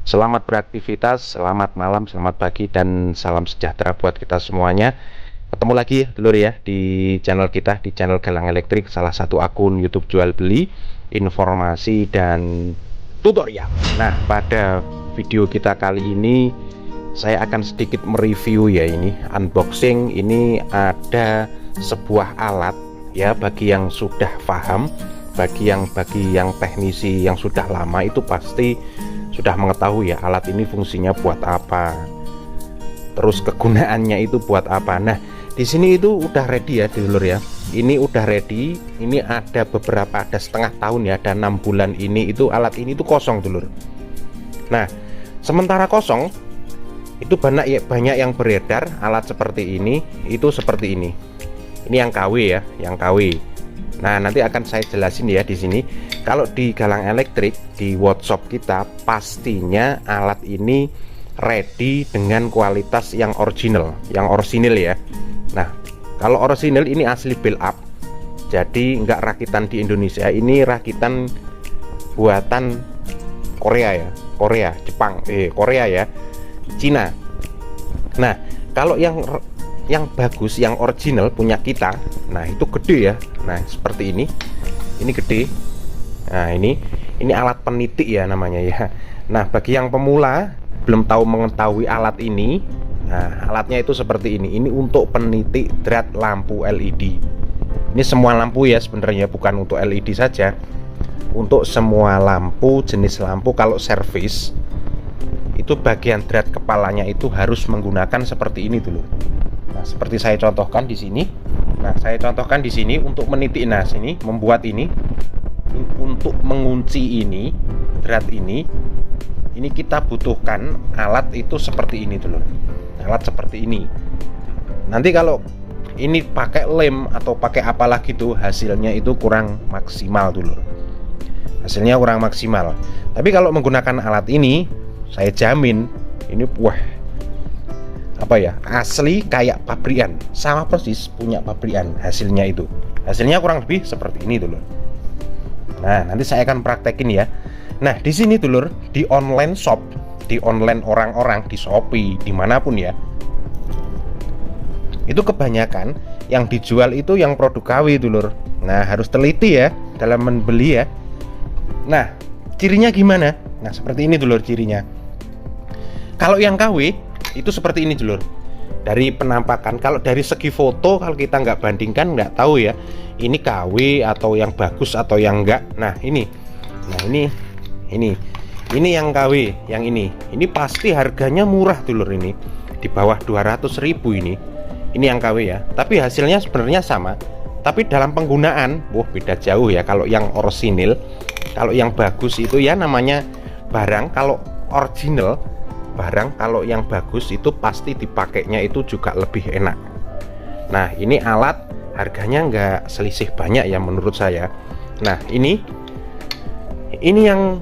Selamat beraktivitas, selamat malam, selamat pagi, dan salam sejahtera buat kita semuanya. Ketemu lagi ya dulur ya di channel kita, di channel Galang Elektrik, salah satu akun YouTube jual beli, informasi, dan tutorial. Nah, pada video kita kali ini saya akan sedikit mereview ya, ini unboxing. Ini ada sebuah alat ya, bagi yang sudah paham, bagi yang teknisi yang sudah lama itu pasti sudah mengetahui ya alat ini fungsinya buat apa, terus kegunaannya itu buat apa. Nah, di sini itu udah ready ya dulur ya. Ini udah ready. Ini ada beberapa, ada setengah tahun ya, ada 6 bulan ini itu alat ini tuh kosong dulur. Nah, sementara kosong itu banyak yang beredar alat seperti ini, itu seperti ini. Ini yang KW ya, yang KW. Nah, nanti akan saya jelasin ya di sini. Kalau di Galang Elektrik, di workshop kita pastinya alat ini ready dengan kualitas yang original ya. Nah, kalau original ini asli build up. Jadi nggak rakitan di Indonesia, ini rakitan buatan Korea ya. Korea ya. Cina. Nah, kalau yang bagus, yang original punya kita, nah itu gede ya. Nah, seperti ini gede. Nah, ini alat penitik ya namanya ya. Nah, bagi yang pemula belum tahu mengetahui alat ini, nah alatnya itu seperti ini. Ini untuk penitik drat lampu LED. Ini semua lampu ya sebenarnya, bukan untuk LED saja. Untuk semua lampu, jenis lampu kalau servis itu bagian drat kepalanya itu harus menggunakan seperti ini dulu. Nah, seperti saya contohkan di sini. Nah, saya contohkan di sini untuk menitik. Nah, sini membuat ini untuk mengunci ini drat ini kita butuhkan alat itu seperti ini dulu. Alat seperti ini. Nanti kalau ini pakai lem atau pakai apalah gitu, hasilnya itu kurang maksimal dulu. Hasilnya kurang maksimal. Tapi kalau menggunakan alat ini, saya jamin ini asli kayak pabrikan, sama persis punya pabrikan. Hasilnya kurang lebih seperti ini dulur. Nah, nanti saya akan praktekin ya. Nah, di sini dulur, di online shop, di online orang-orang, di Shopee, dimanapun ya, itu kebanyakan yang dijual itu yang produk KW dulur. Nah, harus teliti ya dalam membeli ya. Nah, cirinya gimana? Nah, seperti ini dulur cirinya. Kalau yang KW itu seperti ini dulur. Dari penampakan, kalau dari segi foto, kalau kita nggak bandingkan nggak tahu ya ini KW atau yang bagus atau yang enggak. Nah, ini yang KW, yang ini pasti harganya murah dulur. Ini di bawah 200.000 ini yang KW ya. Tapi hasilnya sebenarnya sama, tapi dalam penggunaan beda jauh ya. Kalau yang orisinil, kalau yang bagus itu ya namanya barang, kalau original barang, kalau yang bagus itu pasti dipakainya itu juga lebih enak. Nah, ini alat harganya nggak selisih banyak ya menurut saya. Nah, ini yang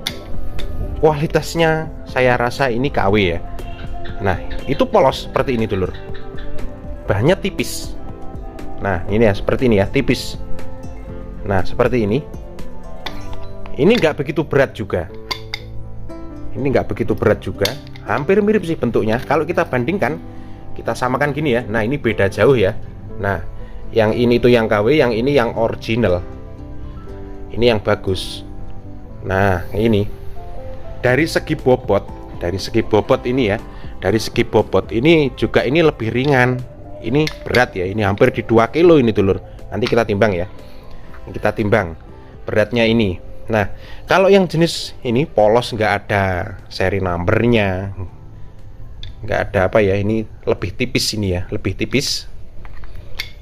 kualitasnya saya rasa ini KW ya. Nah, itu polos seperti ini dulur, bahannya tipis. Nah, ini ya seperti ini ya, tipis. Nah, seperti ini nggak begitu berat juga. Hampir mirip sih bentuknya. Kalau kita bandingkan, kita samakan gini ya. Nah, ini beda jauh ya. Nah, yang ini tuh yang KW, yang ini yang original. Ini yang bagus. Nah, ini dari segi bobot ini ya. Dari segi bobot ini juga ini lebih ringan. Ini berat ya. Ini hampir di 2 kilo ini dulur. Nanti kita timbang ya. Kita timbang beratnya ini. Nah, kalau yang jenis ini polos, nggak ada seri numbernya, nggak ada apa ya, ini lebih tipis ini ya, lebih tipis.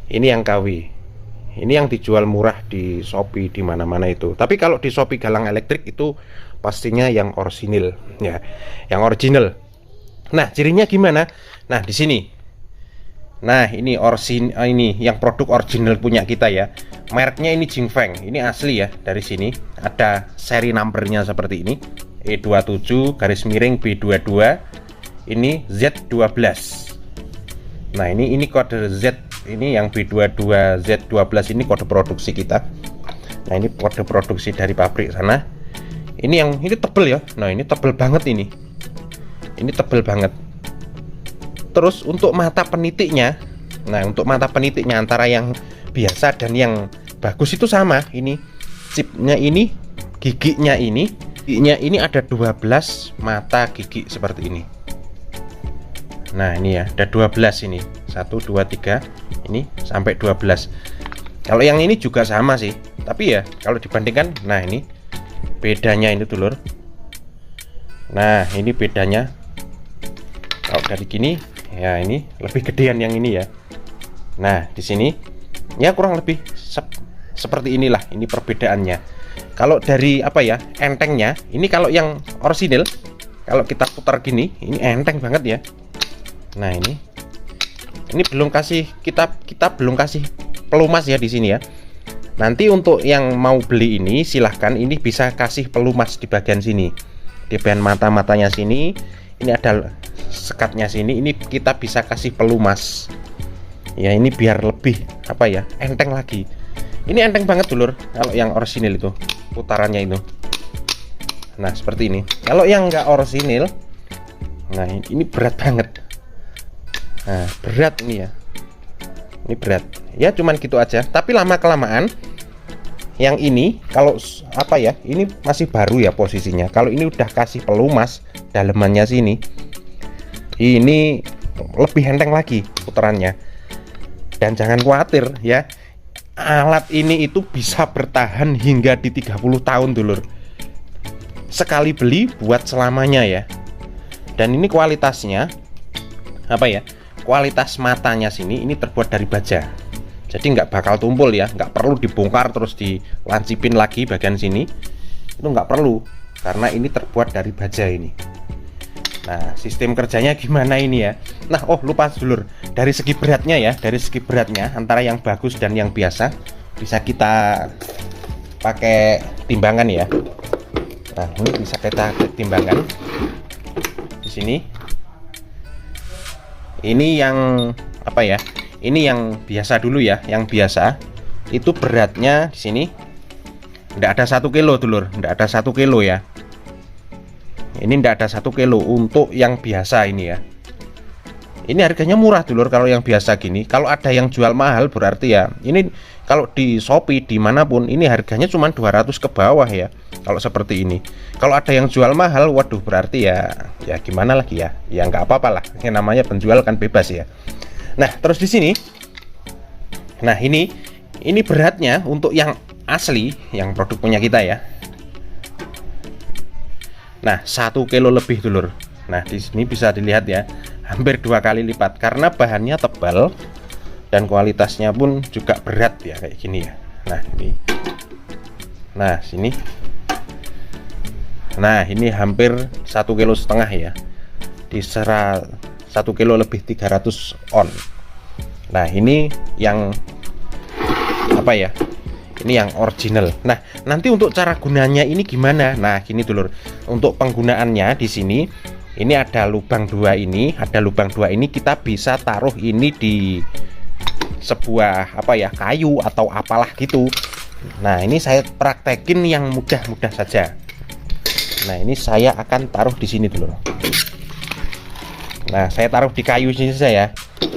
Ini yang KW, ini yang dijual murah di Shopee, di mana-mana itu. Tapi kalau di Shopee Galang Elektrik itu pastinya yang orisinil ya, yang original. Nah, cirinya gimana? Nah, di sini. Nah, ini yang produk original punya kita ya. Mereknya ini Jingfeng, ini asli ya. Dari sini ada seri numbernya seperti ini, E27-B22. Ini Z12. Nah, ini kode Z, ini yang B22 Z12 ini kode produksi kita. Nah, ini kode produksi dari pabrik sana. Ini tebel ya. Nah, ini tebel banget ini. ini tebel banget. Terus untuk mata penitiknya, nah untuk mata penitiknya antara yang biasa dan yang bagus itu sama. Ini chipnya ini, giginya ini ada 12 mata gigi seperti ini. Nah ini ya, ada 12 ini, 1, 2, 3, ini sampai 12. Kalau yang ini juga sama sih, tapi ya kalau dibandingkan, nah ini bedanya ini dulur. Nah ini bedanya, kalau dari gini ya ini lebih gedean yang ini ya. Nah di sini ya kurang lebih seperti inilah, ini perbedaannya. Kalau dari apa ya, entengnya ini, kalau yang orisinil kalau kita putar gini ini enteng banget ya. Nah ini belum kasih, kita belum kasih pelumas ya di sini ya. Nanti untuk yang mau beli ini silahkan, ini bisa kasih pelumas di bagian sini, di bagian mata-matanya sini. Ini ada sekatnya sini, ini kita bisa kasih pelumas ya, ini biar lebih apa ya, enteng lagi. Ini enteng banget dulur kalau yang orisinil itu putarannya itu. Nah seperti ini. Kalau yang enggak orisinil, nah ini berat banget. Nah berat ini ya, ini berat ya, cuman gitu aja. Tapi lama kelamaan yang ini, kalau apa ya, ini masih baru ya posisinya. Kalau ini udah kasih pelumas dalemannya sini, ini lebih enteng lagi putarannya. Dan jangan khawatir ya, alat ini itu bisa bertahan hingga di 30 tahun dulur. Sekali beli buat selamanya ya. Dan ini kualitasnya apa ya, kualitas matanya sini ini terbuat dari baja, jadi nggak bakal tumpul ya, nggak perlu dibongkar terus dilancipin lagi bagian sini, itu nggak perlu karena ini terbuat dari baja ini. Nah sistem kerjanya gimana ini ya. Nah lupa dulur, dari segi beratnya ya, dari segi beratnya antara yang bagus dan yang biasa bisa kita pakai timbangan ya. Nah ini bisa kita timbangan di sini. Ini yang apa ya, ini yang biasa dulu ya. Yang biasa itu beratnya di sini enggak ada 1 kilo dulur, enggak ada 1 kilo ya. Ini enggak ada 1 kilo untuk yang biasa ini ya. Ini harganya murah dulur kalau yang biasa gini. Kalau ada yang jual mahal berarti ya, ini kalau di Shopee dimanapun ini harganya cuma 200 ke bawah ya. Kalau seperti ini, kalau ada yang jual mahal, waduh berarti ya gimana lagi ya, ya nggak apa-apa lah, yang namanya penjual kan bebas ya. Nah terus di sini, nah ini beratnya untuk yang asli, yang produk punya kita ya. Nah 1 kilo lebih dulur. Nah di sini bisa dilihat ya, hampir 2 kali lipat karena bahannya tebal dan kualitasnya pun juga berat ya, kayak gini ya. Nah ini, nah sini, nah ini hampir 1,5 kilo ya, di 1 kilo lebih 300 on. Nah ini yang apa ya, ini yang original. Nah nanti untuk cara gunanya ini gimana? Nah gini dulur, untuk penggunaannya di sini ini ada lubang 2 ini, ada lubang 2 ini, kita bisa taruh ini di sebuah apa ya, kayu atau apalah gitu. Nah ini saya praktekin yang mudah-mudah saja. Nah ini saya akan taruh di sini dulu. Nah saya taruh di kayu sini saja.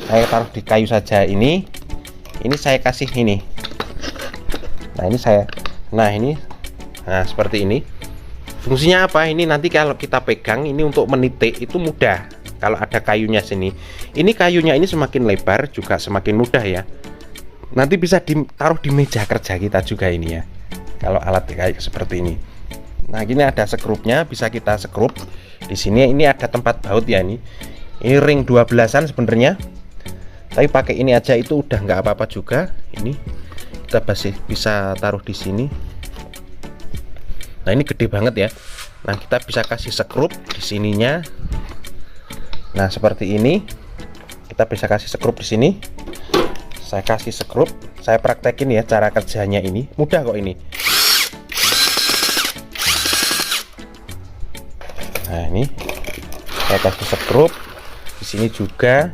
Saya taruh di kayu saja ini saya kasih ini. Nah ini saya, nah ini, nah seperti ini. Fungsinya apa? Ini nanti kalau kita pegang ini untuk menitik itu mudah. Kalau ada kayunya sini, ini kayunya ini semakin lebar juga semakin mudah ya. Nanti bisa ditaruh di meja kerja kita juga ini ya. Kalau alat kayak seperti ini. Nah gini ada sekrupnya, bisa kita sekrup di sini. Ini ada tempat baut ya ini. Ini ring 12-an sebenarnya, tapi pakai ini aja itu udah nggak apa-apa juga. Ini kita masih bisa taruh di sini. Nah ini gede banget ya. Nah kita bisa kasih sekrup di sininya. Nah seperti ini, kita bisa kasih sekrup di sini. Saya kasih sekrup, saya praktekin ya cara kerjanya ini. Mudah kok ini. Nah ini saya kasih sekrup di sini juga.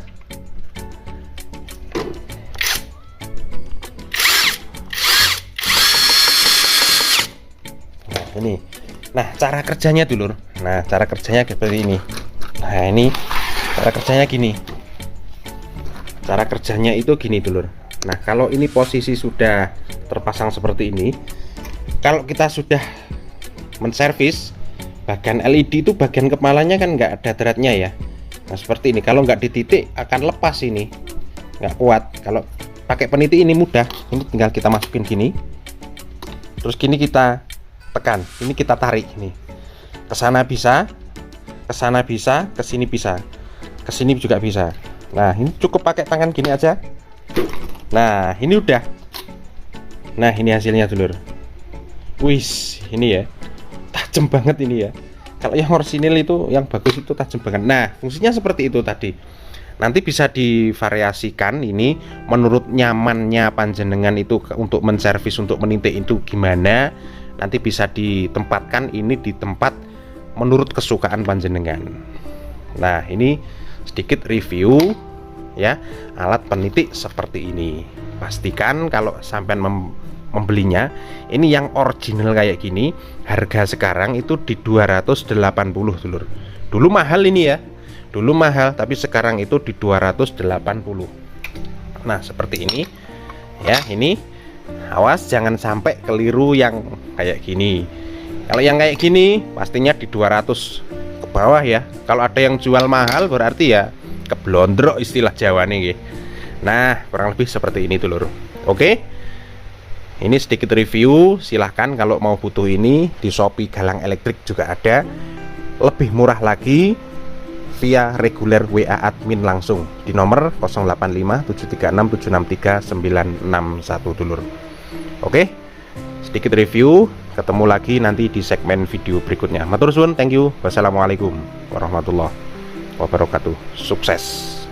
Nah ini, nah cara kerjanya dulur. Nah cara kerjanya seperti ini. Nah, ini cara kerjanya gini. Cara kerjanya itu gini dulur. Nah, kalau ini posisi sudah terpasang seperti ini, kalau kita sudah menservis bagian LED itu, bagian kepalanya kan nggak ada threadnya ya. Nah, seperti ini. Kalau nggak dititik akan lepas ini, nggak kuat. Kalau pakai peniti ini mudah. Ini tinggal kita masukin gini, terus gini kita tekan, ini kita tarik ini. Ke sana bisa, ke sana bisa, ke sini bisa, ke sini juga bisa. Nah, ini cukup pakai tangan gini aja. Nah, ini udah. Nah, ini hasilnya dulur. Wis, ini ya. Tajam banget ini ya. Kalau yang orsinil itu yang bagus itu tajam banget. Nah, fungsinya seperti itu tadi. Nanti bisa divariasikan ini menurut nyamannya panjenengan itu untuk menservis, untuk menintik itu gimana. Nanti bisa ditempatkan ini di tempat menurut kesukaan panjenengan. Nah, ini sedikit review ya alat penitik seperti ini. Pastikan kalau sampai membelinya ini yang original kayak gini, harga sekarang itu di 280 dulur. Dulu mahal ini ya, dulu mahal, tapi sekarang itu di 280. Nah, seperti ini ya. Ini awas jangan sampai keliru yang kayak gini. Kalau yang kayak gini pastinya di 200 ke bawah ya. Kalau ada yang jual mahal berarti ya keblondrok istilah Jawa nih. Nah, kurang lebih seperti ini dulur. Oke, ini sedikit review. Silahkan kalau mau butuh ini di Shopee Galang Elektrik juga ada. Lebih murah lagi via reguler WA admin langsung di nomor 085 736 763 961 dulur. Oke, sedikit review. Ketemu lagi nanti di segmen video berikutnya. Matur suwun, thank you. Wassalamualaikum warahmatullahi wabarakatuh. Sukses.